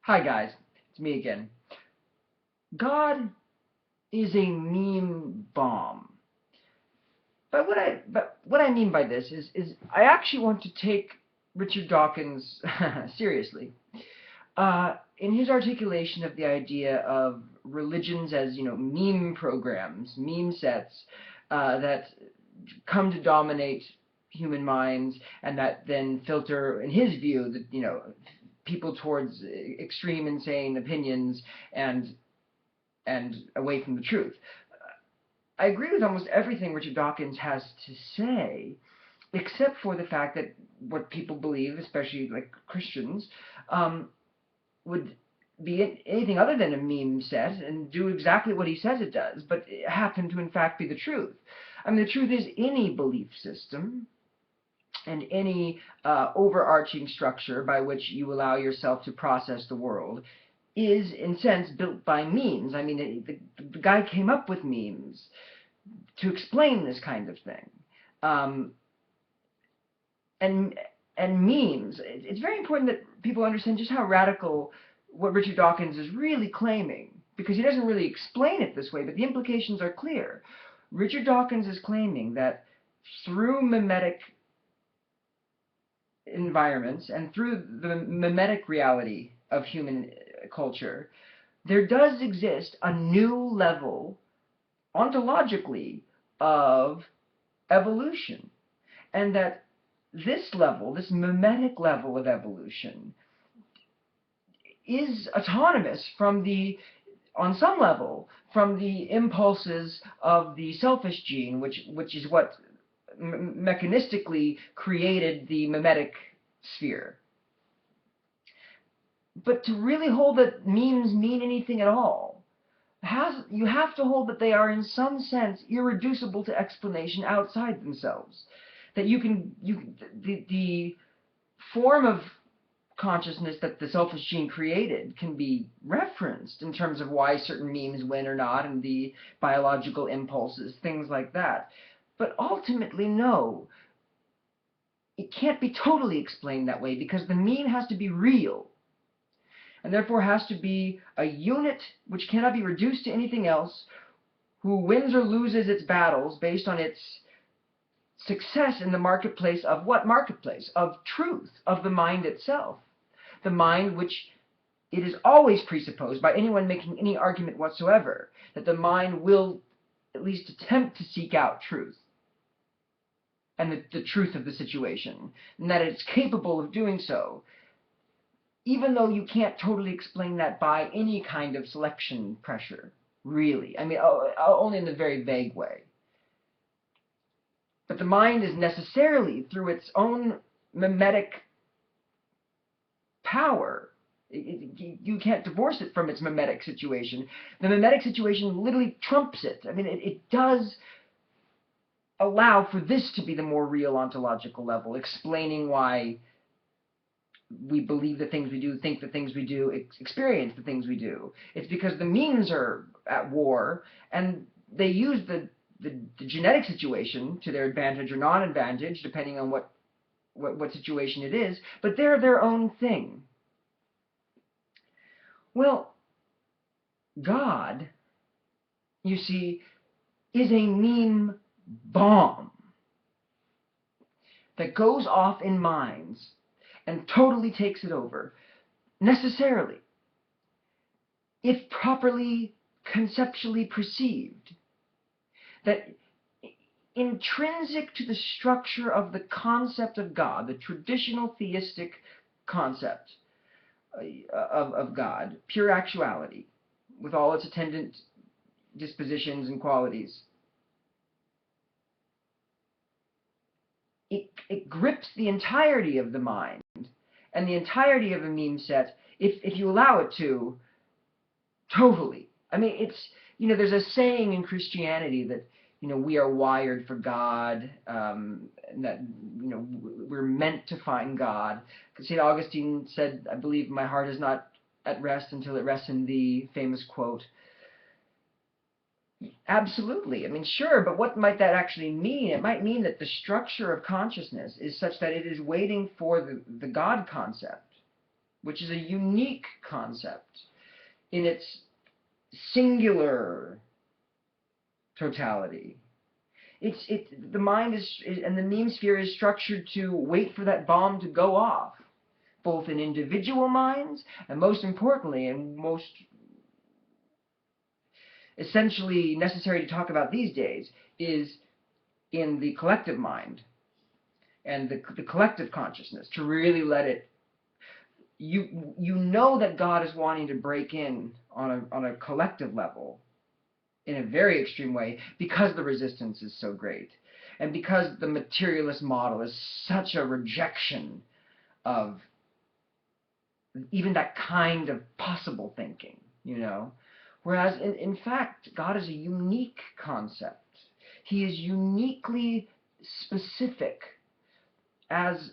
Hi guys, it's me again. God is a meme bomb. But what I mean by this is I actually want to take Richard Dawkins seriously. In his articulation of the idea of religions as, meme programs, meme sets that come to dominate human minds and that then filter, in his view, people towards extreme insane opinions and away from the truth. I agree with almost everything Richard Dawkins has to say, except for the fact that what people believe, especially like Christians, would be anything other than a meme set and do exactly what he says it does, but it happen to in fact be the truth. I mean, the truth is any belief system and any overarching structure by which you allow yourself to process the world is, in a sense, built by memes. I mean, the guy came up with memes to explain this kind of thing. Um, and and memes, it's very important that people understand just how radical what Richard Dawkins is really claiming, because he doesn't really explain it this way, but the implications are clear. Richard Dawkins is claiming that through mimetic environments and through the mimetic reality of human culture, there does exist a new level, ontologically, of evolution. And that this level, this mimetic level of evolution, is autonomous from on some level, from the impulses of the selfish gene, which is what mechanistically created the mimetic sphere. But to really hold that memes mean anything at all, you have to hold that they are in some sense irreducible to explanation outside themselves. That the form of consciousness that the selfish gene created can be referenced in terms of why certain memes win or not, and the biological impulses, things like that. But ultimately, no, it can't be totally explained that way, because the meme has to be real, and therefore has to be a unit which cannot be reduced to anything else, who wins or loses its battles based on its success in the marketplace of what marketplace? Of truth, of the mind itself. The mind which it is always presupposed by anyone making any argument whatsoever, that the mind will at least attempt to seek out truth and the truth of the situation, and that it's capable of doing so, even though you can't totally explain that by any kind of selection pressure, really. I mean, only in a very vague way. But the mind is necessarily, through its own mimetic power, you can't divorce it from its mimetic situation. The mimetic situation literally trumps it. I mean, it does allow for this to be the more real ontological level, explaining why we believe the things we do, think the things we do, experience the things we do. It's because the memes are at war, and they use the genetic situation to their advantage or non-advantage, depending on what situation it is, but they're their own thing. Well, God, you see, is a meme bomb that goes off in minds and totally takes it over, necessarily, if properly conceptually perceived. That intrinsic to the structure of the concept of God, the traditional theistic concept of God, pure actuality, with all its attendant dispositions and qualities, it grips the entirety of the mind and the entirety of a meme set, if you allow it to, totally. I mean, there's a saying in Christianity that, we are wired for God, and that, we're meant to find God. St. Augustine said, I believe my heart is not at rest until it rests in thee, famous quote. Absolutely. I mean, sure, but what might that actually mean? It might mean that the structure of consciousness is such that it is waiting for the God concept. which is a unique concept in its singular totality. The mind and the meme sphere is structured to wait for that bomb to go off, both in individual minds and, most importantly, and most essentially necessary to talk about these days, is in the collective mind and the collective consciousness, to really let it. You know that God is wanting to break in on a collective level in a very extreme way, because the resistance is so great, and because the materialist model is such a rejection of even that kind of possible thinking, you know. Whereas in fact, God is a unique concept. He is uniquely specific as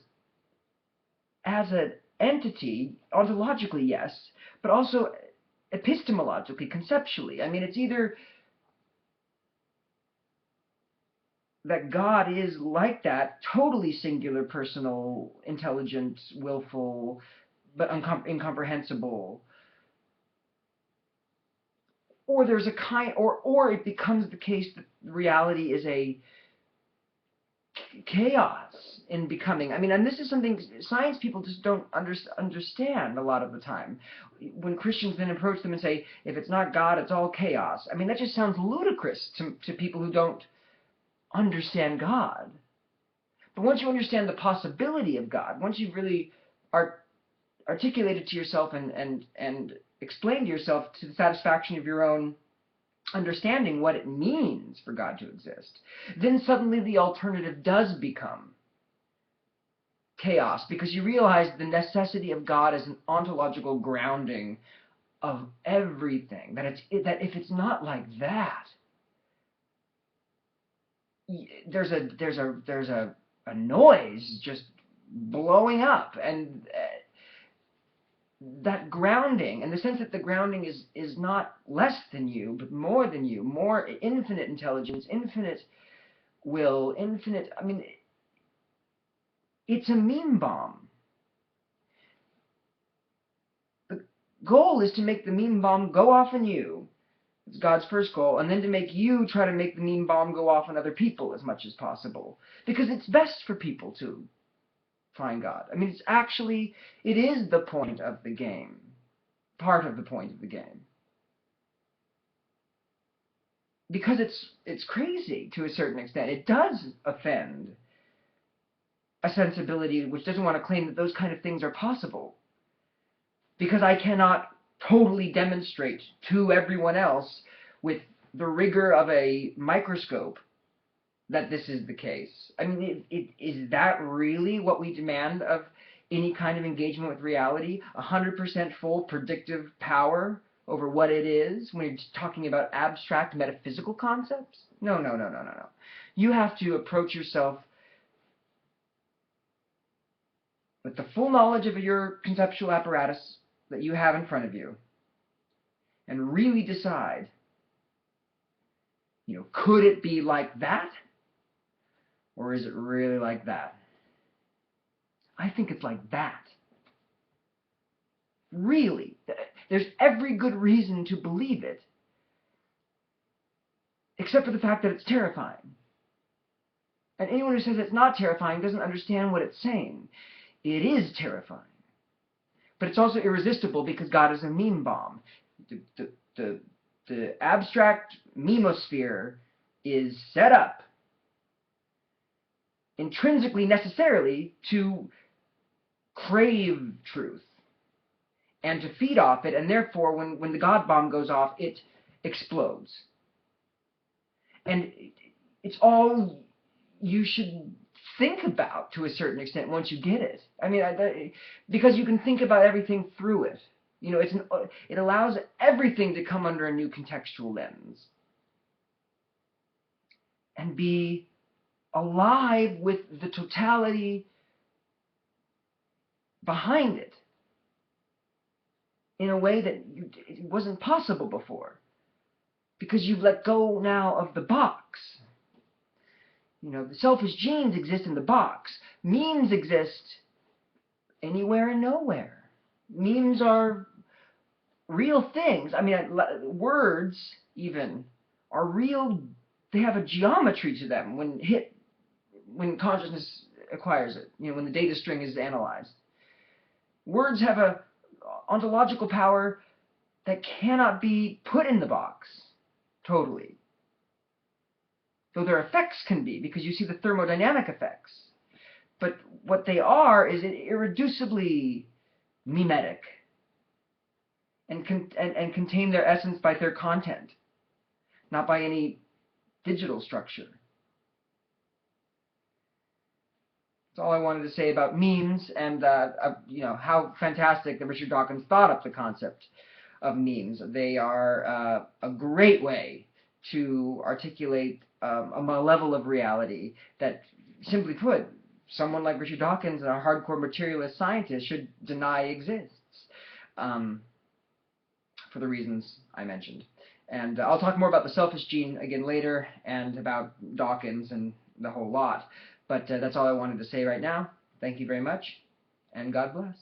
an entity, ontologically, yes, but also epistemologically, conceptually. I mean, it's either that God is like that, totally singular, personal, intelligent, willful, but incomprehensible, or there's a kind, or it becomes the case that reality is a chaos in becoming. I mean, and this is something science people just don't understand a lot of the time. When Christians then approach them and say, if it's not God, it's all chaos. I mean, that just sounds ludicrous to people who don't understand God. But once you understand the possibility of God, once you've really articulated to yourself and explained to yourself to the satisfaction of your own understanding what it means for God to exist, then suddenly the alternative does become chaos, because you realize the necessity of God as an ontological grounding of everything. That if it's not like that, there's a noise just blowing up, and that grounding, and the sense that the grounding is not less than you, but more than you, more infinite intelligence, infinite will, infinite. I mean, it's a meme bomb. The goal is to make the meme bomb go off on you. It's God's first goal, and then to make you try to make the meme bomb go off on other people as much as possible, because it's best for people to find God. I mean, it is the point of the game, part of the point of the game, because it's crazy to a certain extent. It does offend a sensibility which doesn't want to claim that those kind of things are possible, because I cannot totally demonstrate to everyone else with the rigor of a microscope that this is the case. I mean, is that really what we demand of any kind of engagement with reality? 100% full predictive power over what it is when you're talking about abstract metaphysical concepts? No. You have to approach yourself with the full knowledge of your conceptual apparatus that you have in front of you, and really decide, could it be like that? Or is it really like that? I think it's like that. Really. There's every good reason to believe it, except for the fact that it's terrifying. And anyone who says it's not terrifying doesn't understand what it's saying. It is terrifying. But it's also irresistible, because God is a meme bomb. The abstract memosphere is set up intrinsically, necessarily, to crave truth and to feed off it, and therefore when the God bomb goes off, it explodes. And it's all you should think about to a certain extent once you get it. I mean, because you can think about everything through it. It allows everything to come under a new contextual lens and be alive with the totality behind it in a way that it wasn't possible before, because you've let go now of the box. The selfish genes exist in the box. Memes exist anywhere and nowhere. Memes are real things. I mean, words even are real. They have a geometry to them when consciousness acquires it. You know, when the data string is analyzed. Words have a ontological power that cannot be put in the box totally. Though their effects can be, because you see the thermodynamic effects. But what they are is irreducibly mimetic and contain their essence by their content, not by any digital structure. That's all I wanted to say about memes, and you know, how fantastic that Richard Dawkins thought up the concept of memes. They are a great way to articulate a level of reality that, simply put, someone like Richard Dawkins, a hardcore materialist scientist, should deny exists, for the reasons I mentioned. And I'll talk more about the selfish gene again later, and about Dawkins and the whole lot. But that's all I wanted to say right now. Thank you very much, and God bless.